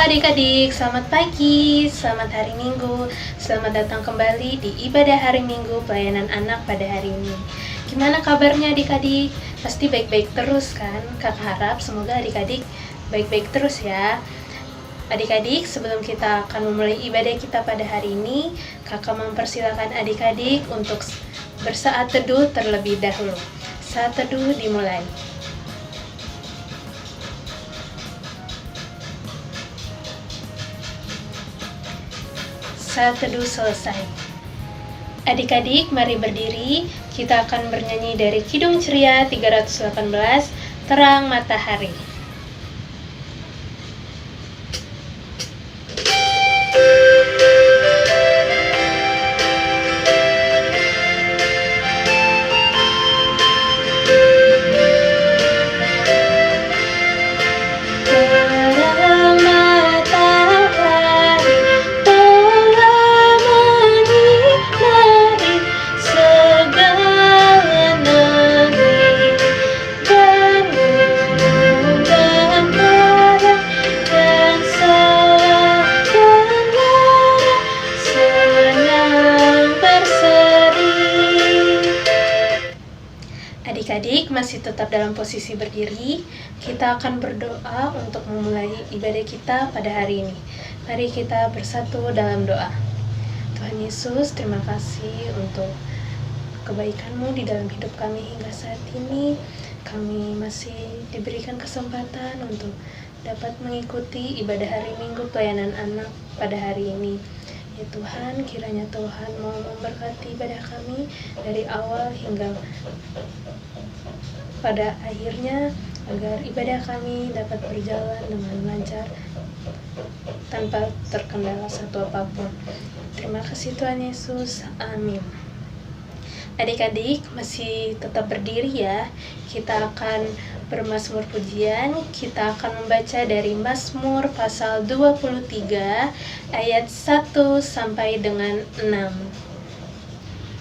adik-adik, selamat pagi, selamat hari Minggu. Selamat datang kembali di ibadah hari Minggu pelayanan anak pada hari ini. Gimana kabarnya adik-adik? Pasti baik-baik terus kan? Kakak harap semoga adik-adik baik-baik terus ya. Adik-adik, sebelum kita akan memulai ibadah kita pada hari ini, kakak mempersilakan adik-adik untuk bersaat teduh terlebih dahulu. Saat teduh dimulai. Saat teduh selesai. Adik-adik, mari berdiri. Kita akan bernyanyi dari Kidung Ceria 318, Terang Matahari. Adik-adik masih tetap dalam posisi berdiri. Kita akan berdoa untuk memulai ibadah kita pada hari ini. Mari kita bersatu dalam doa. Tuhan Yesus, terima kasih untuk kebaikan-Mu di dalam hidup kami hingga saat ini. Kami masih diberikan kesempatan untuk dapat mengikuti ibadah hari Minggu pelayanan anak pada hari ini. Ya Tuhan, kiranya Tuhan mau memberkati ibadah kami dari awal hingga pada akhirnya, agar ibadah kami dapat berjalan dengan lancar tanpa terkendala satu apapun. Terima kasih Tuhan Yesus, amin. Adik-adik masih tetap berdiri ya. Kita akan bermazmur pujian. Kita akan membaca dari Mazmur pasal 23 ayat 1 sampai dengan 6.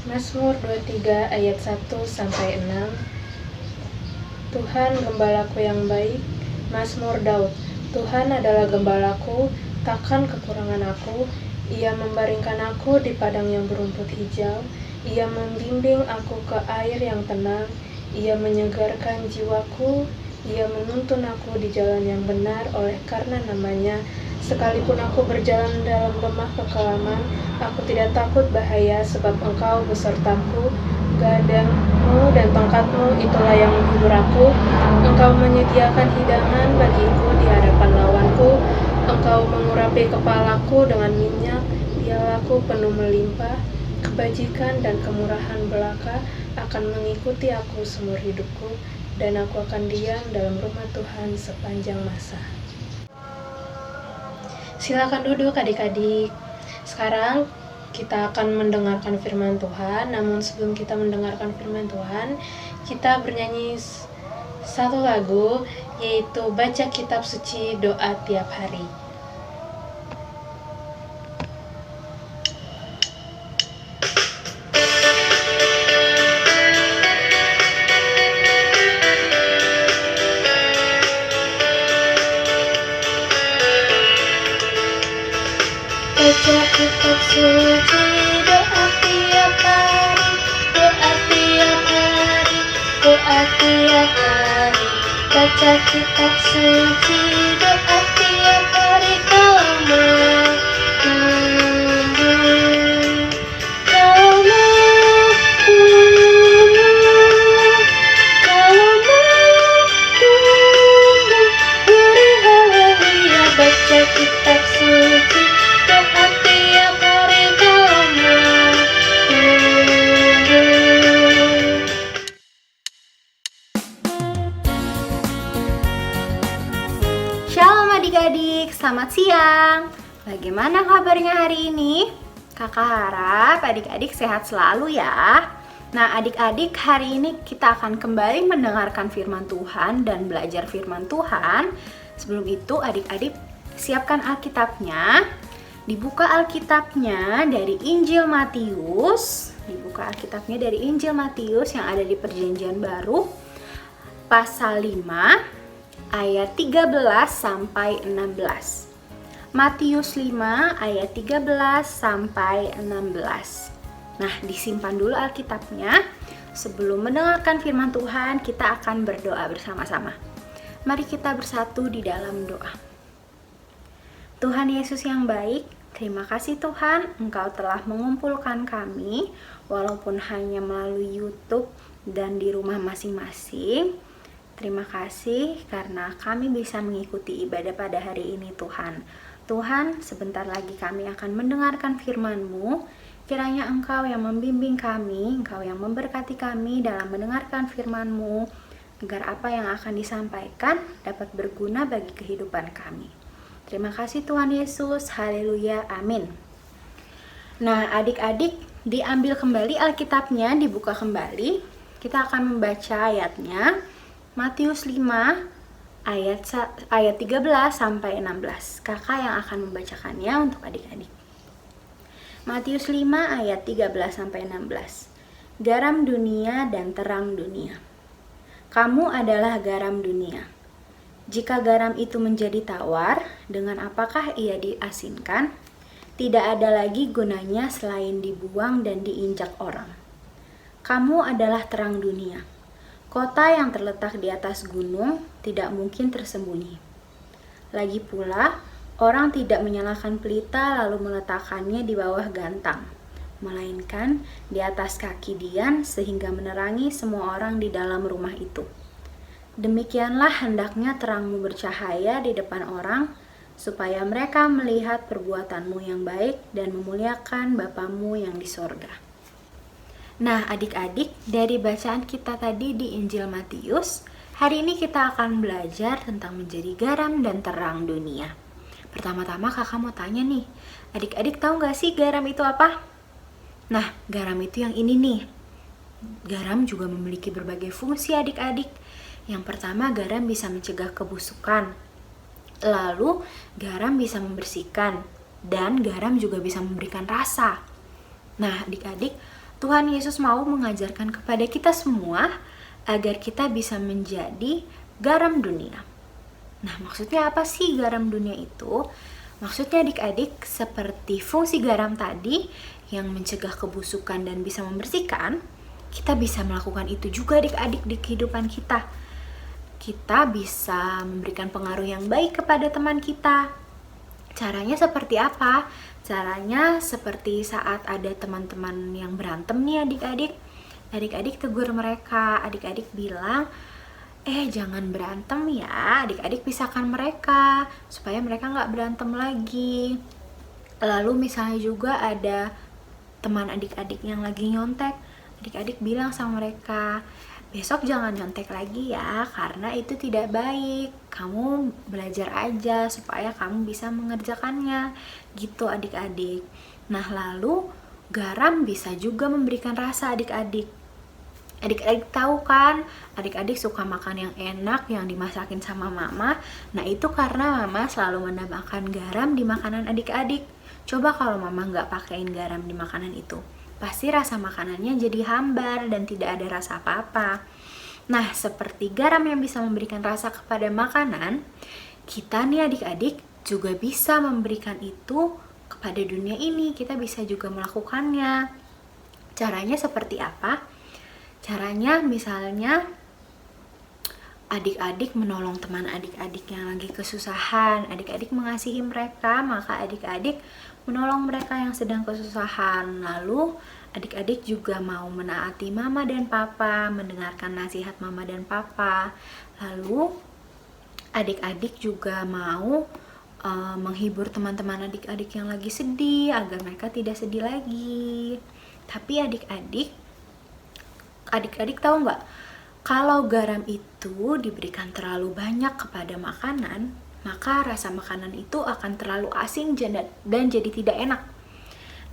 Mazmur 23 ayat 1 sampai 6. Tuhan gembalaku yang baik. Mazmur Daud. Tuhan adalah gembalaku, takkan kekurangan aku. Ia membaringkan aku di padang yang berumput hijau. Ia membimbing aku ke air yang tenang. Ia menyegarkan jiwaku. Ia menuntun aku di jalan yang benar oleh karena namanya. Sekalipun aku berjalan dalam lemah kekelaman, aku tidak takut bahaya, sebab Engkau besertaku. Gadangmu dan tongkatmu itulah yang menghibur aku. Engkau menyediakan hidangan bagiku di hadapan lawanku. Engkau mengurapi kepalaku dengan minyak, pialaku penuh melimpah. Kebajikan dan kemurahan belaka akan mengikuti aku seumur hidupku, dan aku akan diam dalam rumah Tuhan sepanjang masa. Silakan duduk adik-adik. Sekarang kita akan mendengarkan firman Tuhan. Namun sebelum kita mendengarkan firman Tuhan, kita bernyanyi satu lagu, yaitu Baca Kitab Suci Doa Tiap Hari. Baca kitab suci, doa tiap hari, doa tiap hari, doa tiap hari. Baca kitab suci, doa tiap hari, kau menunggu, kau menunggu, kau menunggu. Beri haleluya, baca kitab suci. Shalom adik-adik, selamat siang. Bagaimana kabarnya hari ini? Kakak harap adik-adik sehat selalu ya. Nah adik-adik, hari ini kita akan kembali mendengarkan firman Tuhan dan belajar firman Tuhan. Sebelum itu adik-adik siapkan Alkitabnya. Dibuka Alkitabnya dari Injil Matius. Dibuka Alkitabnya dari Injil Matius yang ada di Perjanjian Baru. Pasal 5 ayat 13 sampai 16. Matius 5 ayat 13 sampai 16. Nah, disimpan dulu Alkitabnya. Sebelum mendengarkan firman Tuhan, kita akan berdoa bersama-sama. Mari kita bersatu di dalam doa. Tuhan Yesus yang baik, terima kasih Tuhan, Engkau telah mengumpulkan kami, walaupun hanya melalui YouTube dan di rumah masing-masing. Terima kasih karena kami bisa mengikuti ibadah pada hari ini Tuhan. Tuhan, sebentar lagi kami akan mendengarkan firman-Mu. Kiranya Engkau yang membimbing kami, Engkau yang memberkati kami dalam mendengarkan firman-Mu, agar apa yang akan disampaikan dapat berguna bagi kehidupan kami. Terima kasih Tuhan Yesus, haleluya, amin. Nah, adik-adik, diambil kembali Alkitabnya, dibuka kembali. Kita akan membaca ayatnya, Matius 5 ayat 13 sampai 16. Kakak yang akan membacakannya untuk adik-adik. Matius 5 ayat 13 sampai 16. Garam dunia dan terang dunia. Kamu adalah garam dunia. Jika garam itu menjadi tawar, dengan apakah ia diasinkan? Tidak ada lagi gunanya selain dibuang dan diinjak orang. Kamu adalah terang dunia. Kota yang terletak di atas gunung tidak mungkin tersembunyi. Lagi pula, orang tidak menyalakan pelita lalu meletakkannya di bawah gantang, melainkan di atas kaki dian sehingga menerangi semua orang di dalam rumah itu. Demikianlah hendaknya terangmu bercahaya di depan orang, supaya mereka melihat perbuatanmu yang baik dan memuliakan Bapamu yang di sorga. Nah, adik-adik, dari bacaan kita tadi di Injil Matius, hari ini kita akan belajar tentang menjadi garam dan terang dunia. Pertama-tama kakak mau tanya nih, adik-adik tahu gak sih garam itu apa? Nah, garam itu yang ini nih. Garam juga memiliki berbagai fungsi adik-adik. Yang pertama, garam bisa mencegah kebusukan. Lalu, garam bisa membersihkan. Dan garam juga bisa memberikan rasa. Nah, adik-adik, Tuhan Yesus mau mengajarkan kepada kita semua agar kita bisa menjadi garam dunia. Nah, maksudnya apa sih garam dunia itu? Maksudnya adik-adik seperti fungsi garam tadi yang mencegah kebusukan dan bisa membersihkan, kita bisa melakukan itu juga adik-adik di kehidupan kita. Kita bisa memberikan pengaruh yang baik kepada teman kita. Caranya seperti apa? Caranya seperti saat ada teman-teman yang berantem nih adik-adik. Adik-adik tegur mereka, adik-adik bilang, jangan berantem ya, adik-adik pisahkan mereka supaya mereka nggak berantem lagi. Lalu misalnya juga ada teman adik-adik yang lagi nyontek, adik-adik bilang sama mereka, besok jangan nyontek lagi ya, karena itu tidak baik. Kamu belajar aja supaya kamu bisa mengerjakannya, gitu adik-adik. Nah, lalu garam bisa juga memberikan rasa adik-adik. Adik-adik tahu kan, adik-adik suka makan yang enak yang dimasakin sama mama. Nah, itu karena mama selalu menambahkan garam di makanan adik-adik. Coba kalau mama nggak pakein garam di makanan itu, pasti rasa makanannya jadi hambar dan tidak ada rasa apa-apa. Nah, seperti garam yang bisa memberikan rasa kepada makanan, kita nih adik-adik juga bisa memberikan itu kepada dunia ini. Kita bisa juga melakukannya. Caranya seperti apa? Caranya misalnya adik-adik menolong teman adik-adik yang lagi kesusahan, adik-adik mengasihi mereka, maka adik-adik menolong mereka yang sedang kesusahan. Lalu adik-adik juga mau menaati mama dan papa, mendengarkan nasihat mama dan papa. Lalu adik-adik juga mau menghibur teman-teman adik-adik yang lagi sedih agar mereka tidak sedih lagi. Tapi adik-adik tahu nggak? Kalau garam itu diberikan terlalu banyak kepada makanan, maka rasa makanan itu akan terlalu asin dan jadi tidak enak.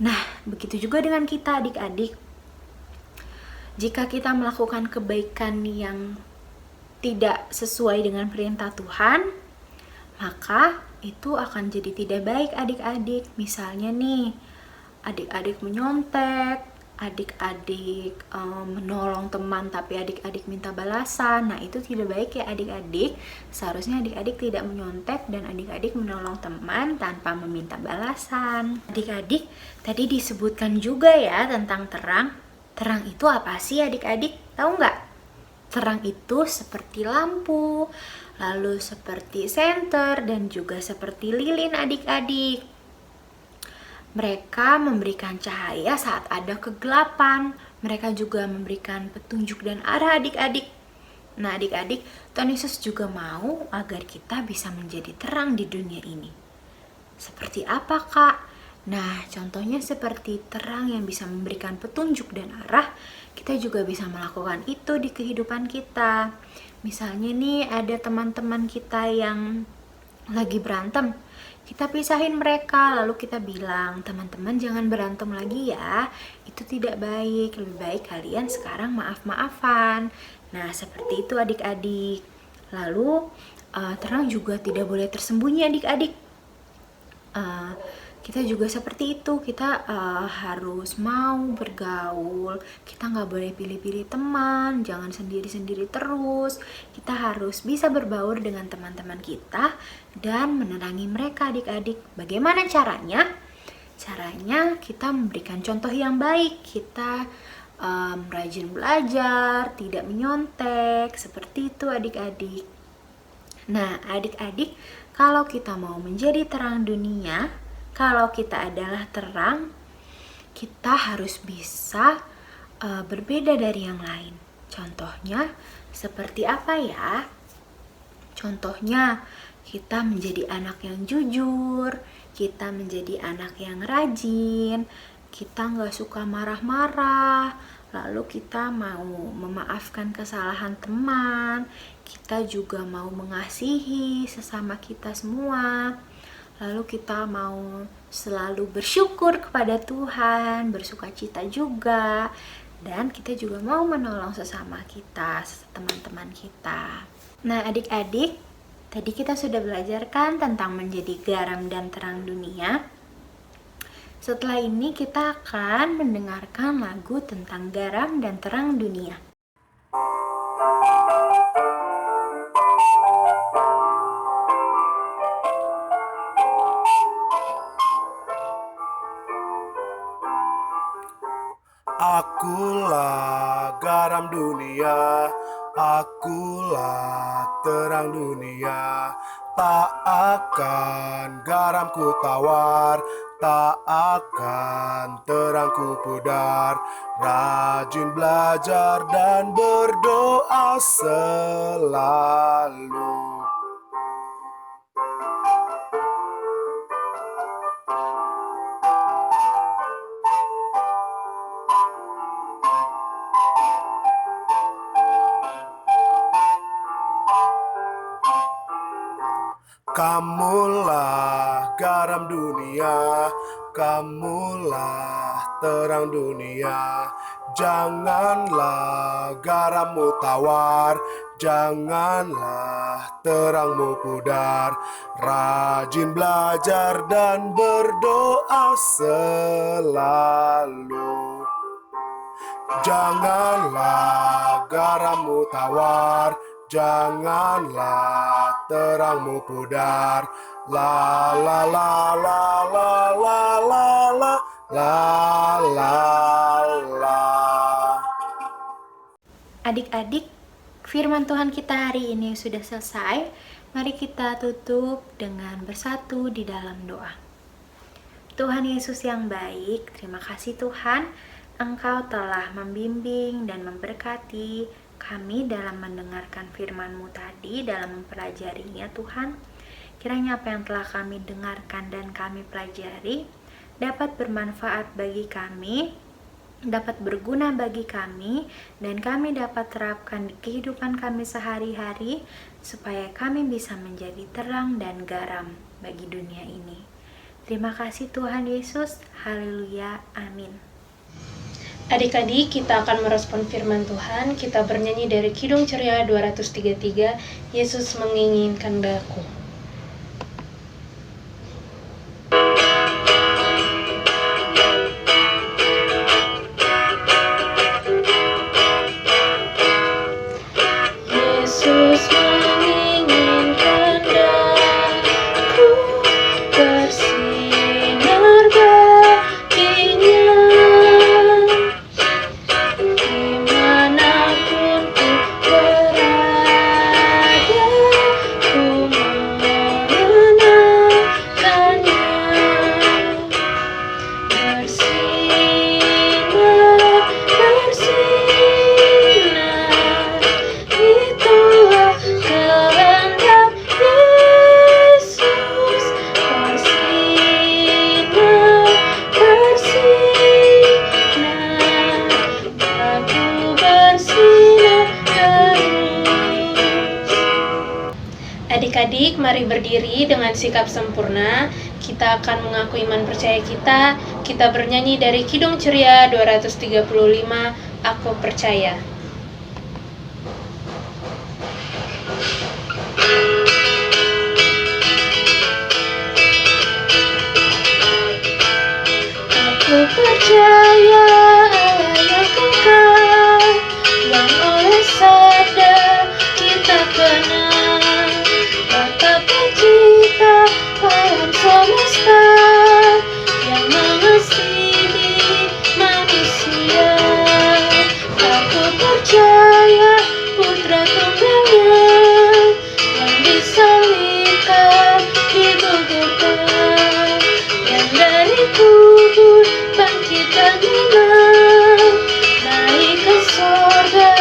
Nah, begitu juga dengan kita adik-adik. Jika kita melakukan kebaikan yang tidak sesuai dengan perintah Tuhan, maka itu akan jadi tidak baik adik-adik. Misalnya nih, adik-adik menyontek, adik-adik menolong teman tapi adik-adik minta balasan. Nah, itu tidak baik ya adik-adik. Seharusnya adik-adik tidak menyontek dan adik-adik menolong teman tanpa meminta balasan. Adik-adik, tadi disebutkan juga ya tentang terang. Terang itu apa sih adik-adik? Tahu nggak? Terang itu seperti lampu, lalu seperti senter, dan juga seperti lilin adik-adik. Mereka memberikan cahaya saat ada kegelapan. Mereka juga memberikan petunjuk dan arah adik-adik. Nah adik-adik, Tuhan Yesus juga mau agar kita bisa menjadi terang di dunia ini. Seperti apa Kak? Nah contohnya seperti terang yang bisa memberikan petunjuk dan arah. Kita juga bisa melakukan itu di kehidupan kita. Misalnya nih ada teman-teman kita yang lagi berantem, kita pisahin mereka, lalu kita bilang, teman-teman jangan berantem lagi ya, itu tidak baik, lebih baik kalian sekarang maaf-maafan. Nah seperti itu adik-adik. Lalu terang juga tidak boleh tersembunyi adik-adik. Kita juga seperti itu, kita harus mau bergaul, kita nggak boleh pilih-pilih teman, jangan sendiri-sendiri terus. Kita harus bisa berbaur dengan teman-teman kita dan menerangi mereka adik-adik. Bagaimana caranya? Caranya kita memberikan contoh yang baik, kita rajin belajar, tidak menyontek, seperti itu adik-adik. Nah adik-adik, kalau kita mau menjadi terang dunia, kalau kita adalah terang, kita harus bisa berbeda dari yang lain. Contohnya seperti apa ya? Contohnya kita menjadi anak yang jujur, kita menjadi anak yang rajin, kita nggak suka marah-marah, lalu kita mau memaafkan kesalahan teman, kita juga mau mengasihi sesama kita semua. Lalu kita mau selalu bersyukur kepada Tuhan, bersukacita juga. Dan kita juga mau menolong sesama kita, teman-teman kita. Nah adik-adik, tadi kita sudah belajarkan tentang menjadi garam dan terang dunia. Setelah ini kita akan mendengarkan lagu tentang garam dan terang dunia. Akulah garam dunia, akulah terang dunia. Tak akan garamku tawar, tak akan terangku pudar. Rajin belajar dan berdoa selalu. Kamulah garam dunia, kamulah terang dunia. Janganlah garammu tawar, janganlah terangmu pudar. Rajin belajar dan berdoa selalu. Janganlah garammu tawar, janganlah terangmu pudar. La la la la la la la la la la la. Adik-adik, firman Tuhan kita hari ini sudah selesai. Mari kita tutup dengan bersatu di dalam doa. Tuhan Yesus yang baik, terima kasih Tuhan, Engkau telah membimbing dan memberkati kami dalam mendengarkan firman-Mu tadi, dalam mempelajarinya Tuhan. Kiranya apa yang telah kami dengarkan dan kami pelajari dapat bermanfaat bagi kami, dapat berguna bagi kami, dan kami dapat terapkan di kehidupan kami sehari-hari supaya kami bisa menjadi terang dan garam bagi dunia ini. Terima kasih Tuhan Yesus. Haleluya. Amin. Adik-adik, kita akan merespon firman Tuhan. Kita bernyanyi dari Kidung Ceria 233, Yesus menginginkan daku. dengan sikap sempurna, kita akan mengaku iman percaya kita. Kita bernyanyi dari Kidung Ceria 235, Aku Percaya. Aku percaya Allah yang kekal, yang oleh sabda kita kenal, Bapa pencipta alam semesta, yang mengasihi manusia. Aku percaya Putra Tunggalnya yang disalibkan di Golgota, yang dari kubur bangkit dan menang, naik ke sorga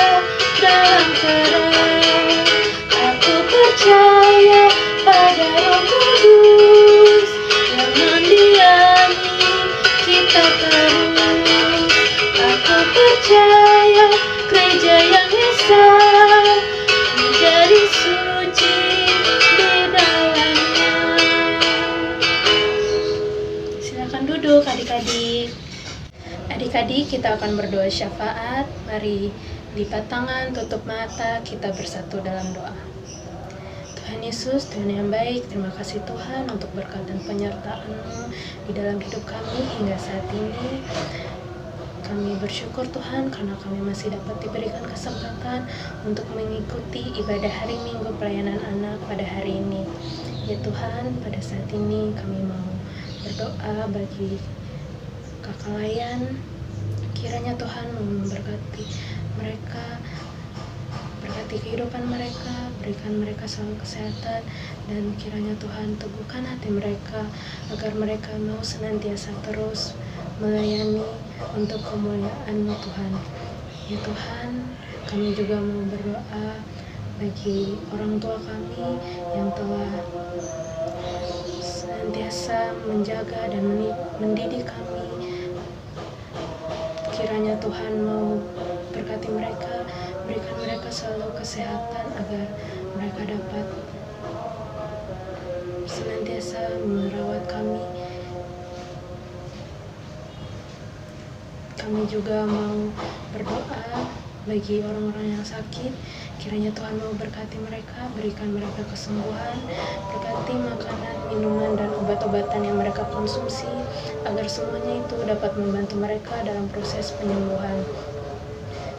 dalam terang. Aku percaya pada Roh Kudus yang mendiami kita terus. Aku percaya gereja yang esa menjadi suci di dalamnya. Silakan duduk adik-adik. Adik-adik, kita akan berdoa syafaat. Mari lipat tangan, tutup mata, kita bersatu dalam doa. Tuhan Yesus, Tuhan yang baik, terima kasih Tuhan untuk berkat dan penyertaan-Mu di dalam hidup kami hingga saat ini. Kami bersyukur Tuhan karena kami masih dapat diberikan kesempatan untuk mengikuti ibadah hari Minggu pelayanan anak pada hari ini. Ya Tuhan, pada saat ini kami mau berdoa bagi kakak layan. Kiranya Tuhan memberkati mereka, berkati kehidupan mereka, berikan mereka selalu kesehatan, dan kiranya Tuhan teguhkan hati mereka agar mereka mau senantiasa terus melayani untuk kemuliaan-Mu Tuhan. Ya Tuhan, kami juga mau berdoa bagi orang tua kami yang telah senantiasa menjaga dan mendidik kami. Kiranya Tuhan mau berkati mereka, berikan mereka selalu kesehatan agar mereka dapat senantiasa merawat kami. Kami juga mau berdoa bagi orang-orang yang sakit. Kiranya Tuhan mau berkati mereka, berikan mereka kesembuhan, berkati makanan, minuman, dan obat-obatan yang mereka konsumsi, agar semuanya itu dapat membantu mereka dalam proses penyembuhan.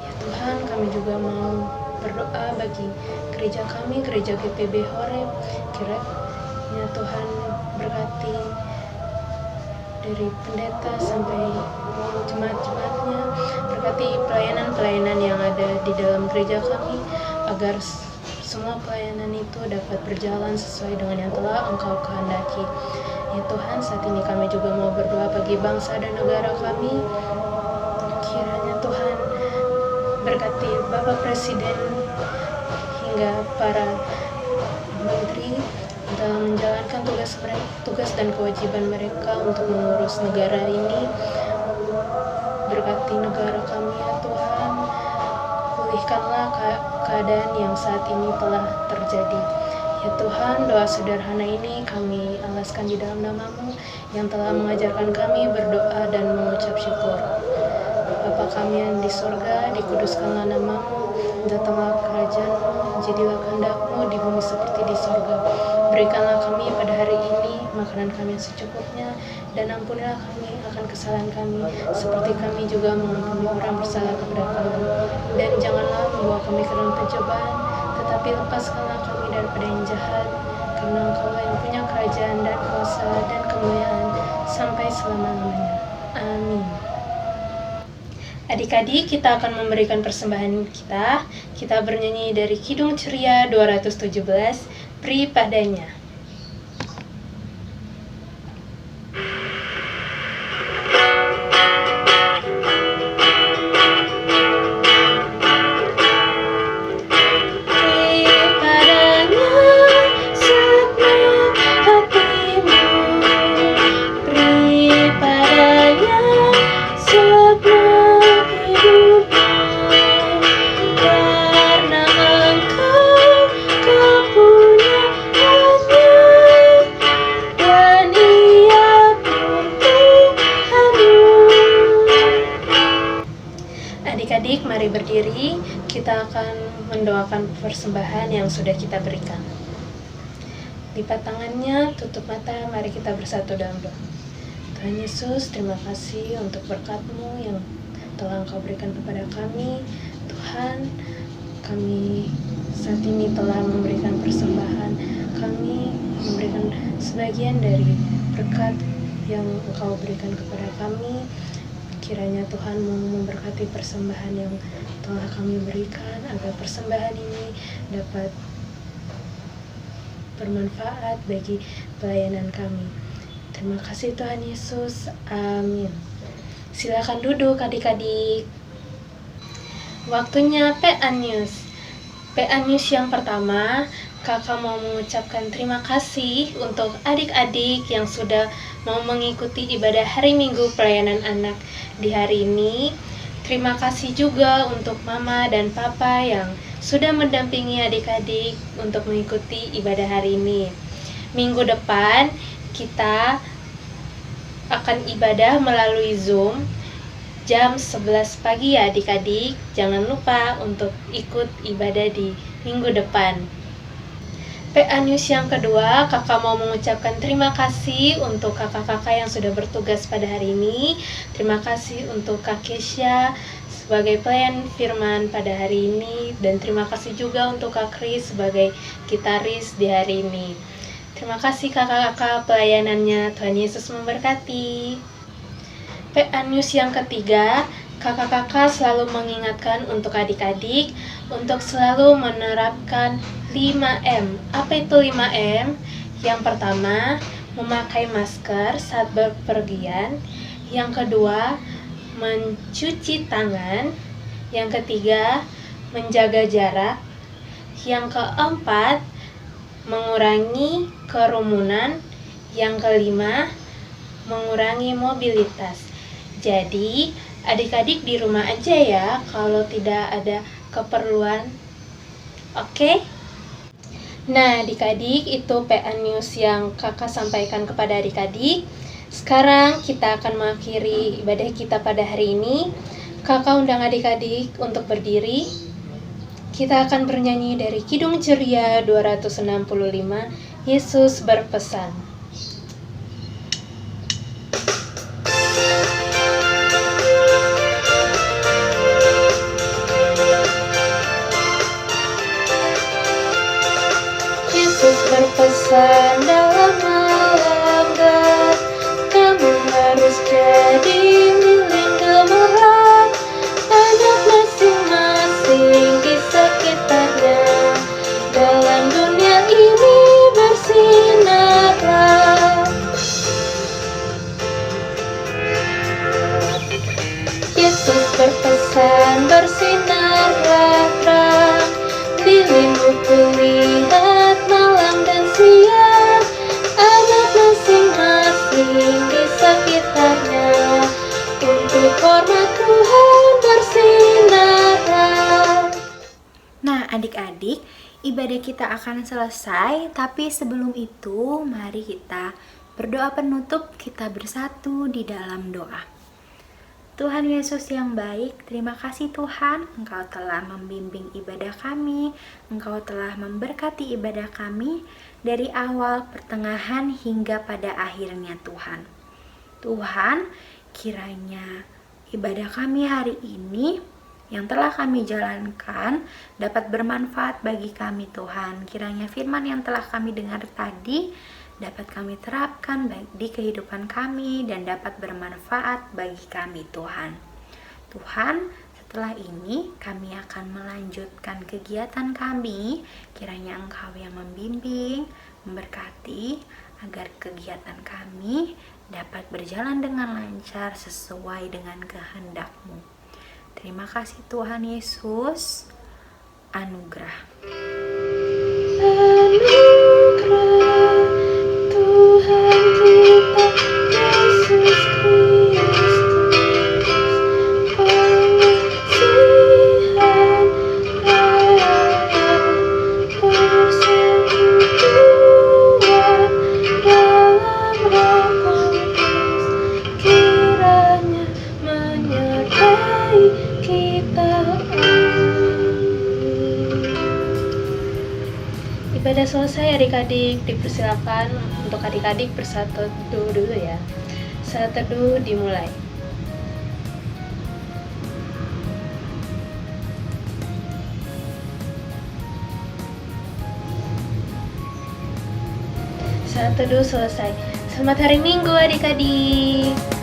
Ya Tuhan, kami juga mau berdoa bagi gereja kami, gereja GPB Horeb. Kiranya Tuhan berkati dari pendeta sampai jemaat-jemaatnya, berkati pelayanan-pelayanan yang ada di dalam gereja kami, agar semua pelayanan itu dapat berjalan sesuai dengan yang telah Engkau kehendaki. Ya Tuhan, saat ini kami juga mau berdoa bagi bangsa dan negara kami. Kiranya Tuhan berkati Bapak Presiden hingga para menteri dalam menjalankan tugas dan kewajiban mereka untuk mengurus negara ini. Berkati negara kami ya Tuhan, pulihkanlah keadaan yang saat ini telah terjadi. Ya Tuhan, doa sederhana ini kami alaskan di dalam nama-Mu yang telah mengajarkan kami berdoa dan mengucap syukur. Bapa kami yang di sorga, dikuduskanlah nama-Mu, datanglah kerajaan-Mu, jadilah kehendak-Mu di bumi seperti di sorga. Berikanlah kami pada hari ini makanan kami yang secukupnya, dan ampunilah kami akan kesalahan kami, seperti kami juga mengampuni orang bersalah kepada kami. Dan janganlah membawa kami ke dalam pencobaan, tetapi lepaskanlah kami daripada yang jahat, karena Engkau yang punya kerajaan dan kuasa dan kemuliaan sampai selama-lamanya. Amin. Adik-adik, kita akan memberikan persembahan kita. Kita bernyanyi dari Kidung Ceria 217, Pri Padanya. Karena Engkau punya mari berdiri, kita akan mendoakan persembahan yang sudah kita berikan. Lipat tangannya, tutup mata, mari kita bersatu dalam doa. Tuhan Yesus, terima kasih untuk berkat-Mu yang telah Engkau berikan kepada kami. Tuhan, kami saat ini telah memberikan persembahan. Kami memberikan sebagian dari berkat yang Engkau berikan kepada kami. Kiranya Tuhan mau memberkati persembahan yang telah kami berikan, agar persembahan ini dapat bermanfaat bagi pelayanan kami. Terima kasih Tuhan Yesus. Amin. Silakan duduk adik-adik. Waktunya PA News. PA News yang pertama, kakak mau mengucapkan terima kasih untuk adik-adik yang sudah mau mengikuti ibadah hari Minggu pelayanan anak di hari ini. Terima kasih juga untuk mama dan papa yang sudah mendampingi adik-adik untuk mengikuti ibadah hari ini. Minggu depan kita akan ibadah melalui Zoom jam 11 pagi ya adik-adik. Jangan lupa untuk ikut ibadah di minggu depan. PA News yang kedua, kakak mau mengucapkan terima kasih untuk kakak-kakak yang sudah bertugas pada hari ini. Terima kasih untuk Kak Kesha sebagai pelayan firman pada hari ini. Dan terima kasih juga untuk Kak Kris sebagai gitaris di hari ini. Terima kasih kakak-kakak pelayanannya. Tuhan Yesus memberkati. PA News yang ketiga, kakak-kakak selalu mengingatkan untuk adik-adik untuk selalu menerapkan 5M. Apa itu 5M? Yang pertama, memakai masker saat berpergian. Yang kedua, mencuci tangan. Yang ketiga, menjaga jarak. Yang keempat, mengurangi kerumunan. Yang kelima, mengurangi mobilitas. Jadi, adik-adik di rumah aja ya kalau tidak ada keperluan. Oke? Nah, adik-adik, itu PA News yang kakak sampaikan kepada adik-adik. Sekarang kita akan mengakhiri ibadah kita pada hari ini. Kakak undang adik-adik untuk berdiri. Kita akan bernyanyi dari Kidung Ceria 265, Yesus berpesan. Yesus berpesan dalam malam gelap, kamu harus jadi milik Gembala. Anak masing-masing di sekitarnya, dalam dunia ini bersinarlah. Yesus berpesan, bersinarlah terang, dirimu kulihat malam dan siang. Anak masing-masing di sekitarnya, untuk hormat Tuhan bersinarlah. Nah, adik-adik, ibadah kita akan selesai, tapi sebelum itu mari kita berdoa penutup, kita bersatu di dalam doa. Tuhan Yesus yang baik, terima kasih Tuhan, Engkau telah membimbing ibadah kami, Engkau telah memberkati ibadah kami dari awal, pertengahan, hingga pada akhirnya Tuhan. Tuhan, kiranya ibadah kami hari ini yang telah kami jalankan dapat bermanfaat bagi kami Tuhan. Kiranya firman yang telah kami dengar tadi dapat kami terapkan baik di kehidupan kami dan dapat bermanfaat bagi kami Tuhan. Tuhan, setelah ini kami akan melanjutkan kegiatan kami. Kiranya Engkau yang membimbing, memberkati agar kegiatan kami dapat berjalan dengan lancar sesuai dengan kehendak-Mu. Terima kasih Tuhan Yesus. Anugerah. Tuhan kita Yesus Kristus, pengasihan Allah, persekutuan dalam Roh Kudus, kiranya menyertai kita Ibadah selesai adik-adik, dipersilakan untuk adik-adik bersatu teduh dulu ya. Saat teduh dimulai. Saat teduh selesai. Selamat hari Minggu adik-adik.